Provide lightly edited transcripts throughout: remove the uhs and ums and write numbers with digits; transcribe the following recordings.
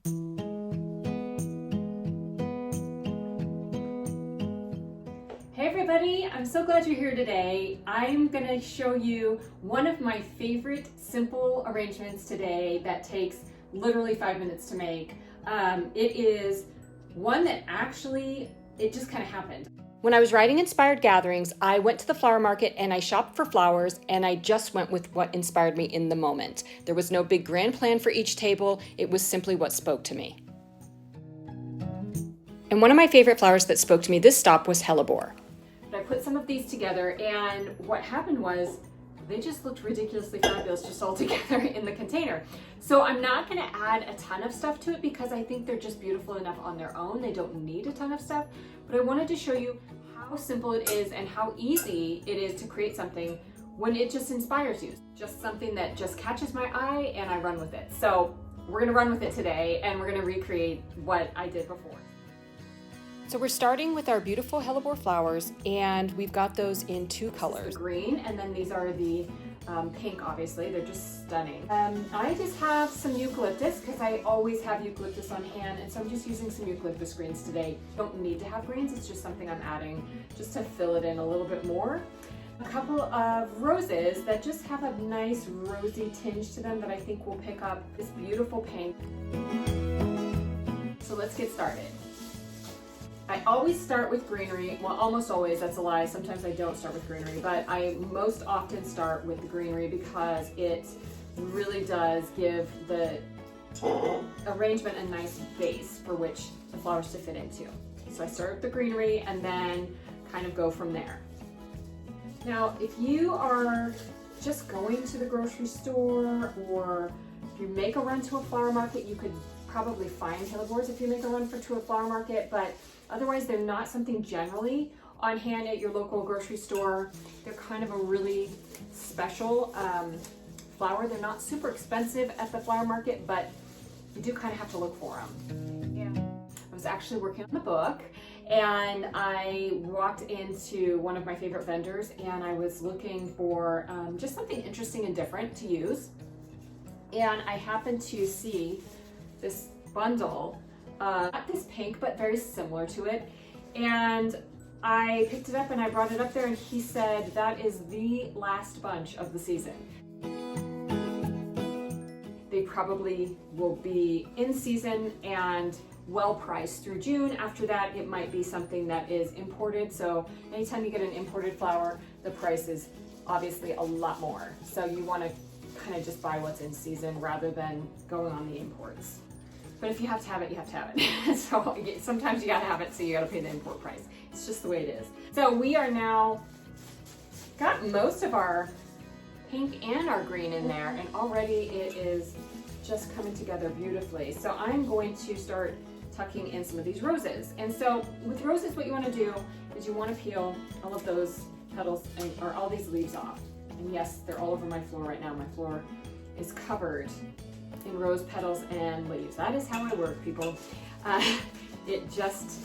Hey everybody, I'm so glad you're here today. I'm going to show you one of my favorite simple arrangements today that takes literally 5 minutes to make. It is one that actually, it just kind of happened. When I was writing inspired gatherings, I went to the flower market and I shopped for flowers, and I just went with what inspired me in the moment. There was no big grand plan for each table. It was simply what spoke to me. And one of my favorite flowers that spoke to me this stop was hellebore. I put some of these together, and what happened was they just looked ridiculously fabulous just all together in the container. So I'm not going to add a ton of stuff to it because I think they're just beautiful enough on their own. They don't need a ton of stuff, but I wanted to show you how simple it is and how easy it is to create something when it just inspires you. Just something that just catches my eye and I run with it. So we're going to run with it today, and we're going to recreate what I did before. So we're starting with our beautiful hellebore flowers, and we've got those in two colors. Green, and then these are the pink, obviously. They're just stunning. I just have some eucalyptus because I always have eucalyptus on hand, and so I'm just using some eucalyptus greens today. Don't need to have greens, it's just something I'm adding just to fill it in a little bit more. A couple of roses that just have a nice rosy tinge to them that I think will pick up this beautiful pink. So let's get started. I always start with greenery. Well, almost always, that's a lie. Sometimes I don't start with greenery, but I most often start with the greenery because it really does give the arrangement a nice base for which the flowers to fit into. So I start with the greenery and then kind of go from there. Now, if you are just going to the grocery store, or if you make a run to a flower market, you could probably find hellebores if you make a run to a flower market, but otherwise they're not something generally on hand at your local grocery store. They're kind of a really special flower. They're not super expensive at the flower market, but you do kind of have to look for them. Yeah. I was actually working on the book, and I walked into one of my favorite vendors, and I was looking for just something interesting and different to use. And I happened to see this bundle, not this pink, but very similar to it. And I picked it up and I brought it up there, and he said, that is the last bunch of the season. They probably will be in season and well priced through June. After that, it might be something that is imported. So anytime you get an imported flower, the price is obviously a lot more. So you want to kind of just buy what's in season rather than going on the imports. But if you have to have it, you have to have it. So sometimes you gotta have it, so you gotta pay the import price. It's just the way it is. So we are now got most of our pink and our green in there, and already it is just coming together beautifully. So I'm going to start tucking in some of these roses. And so with roses, what you wanna do is you wanna peel all of those petals or all these leaves off. And yes, they're all over my floor right now. My floor is covered in rose petals and leaves. That is how I work, people. It just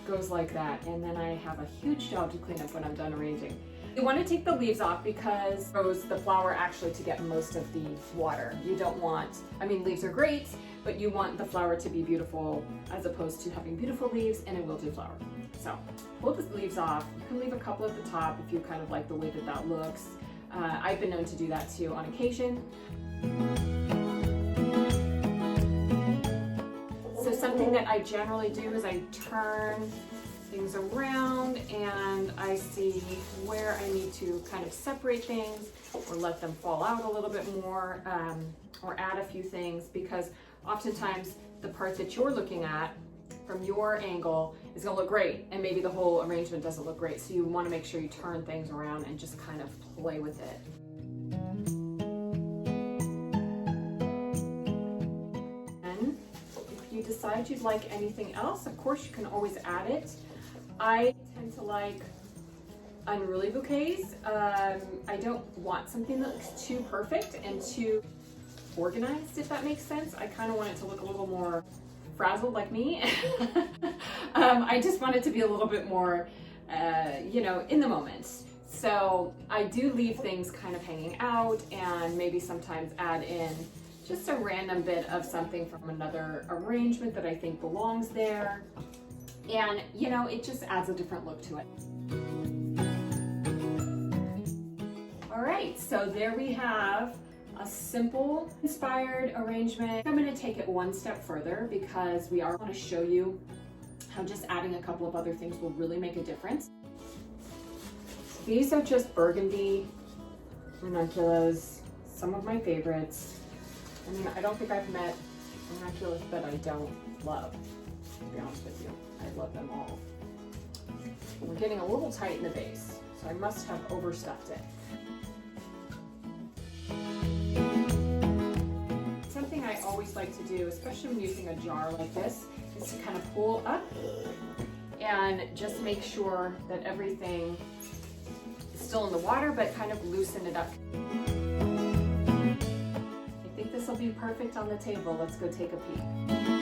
goes like that, and then I have a huge job to clean up when I'm done arranging. You want to take the leaves off because the flower actually to get most of the water. You don't want, I mean, leaves are great, but you want the flower to be beautiful as opposed to having beautiful leaves and a wilted flower. So pull the leaves off. You can leave a couple at the top if you kind of like the way that that looks. I've been known to do that too on occasion. So something that I generally do is I turn things around and I see where I need to kind of separate things or let them fall out a little bit more, or add a few things, because oftentimes the part that you're looking at from your angle is going to look great, and maybe the whole arrangement doesn't look great. So you want to make sure you turn things around and just kind of play with it. And if you decide you'd like anything else, of course you can always add it. I tend to like unruly bouquets. I don't want something that looks too perfect and too organized, if that makes sense. I kind of want it to look a little more frazzled like me. I just want it to be a little bit more, you know, in the moment. So I do leave things kind of hanging out and maybe sometimes add in just a random bit of something from another arrangement that I think belongs there. And you know, it just adds a different look to it. All right, so there we have a simple inspired arrangement. I'm going to take it one step further because we are going to show you how just adding a couple of other things will really make a difference. These are just Burgundy ranunculus, some of my favorites. I mean, I don't think I've met ranunculus that I don't love, to be honest with you. I love them all. We're getting a little tight in the base, so I must have overstuffed it. Something I always like to do, especially when using a jar like this, is to kind of pull up and just make sure that everything is still in the water, but kind of loosen it up. I think this will be perfect on the table. Let's go take a peek.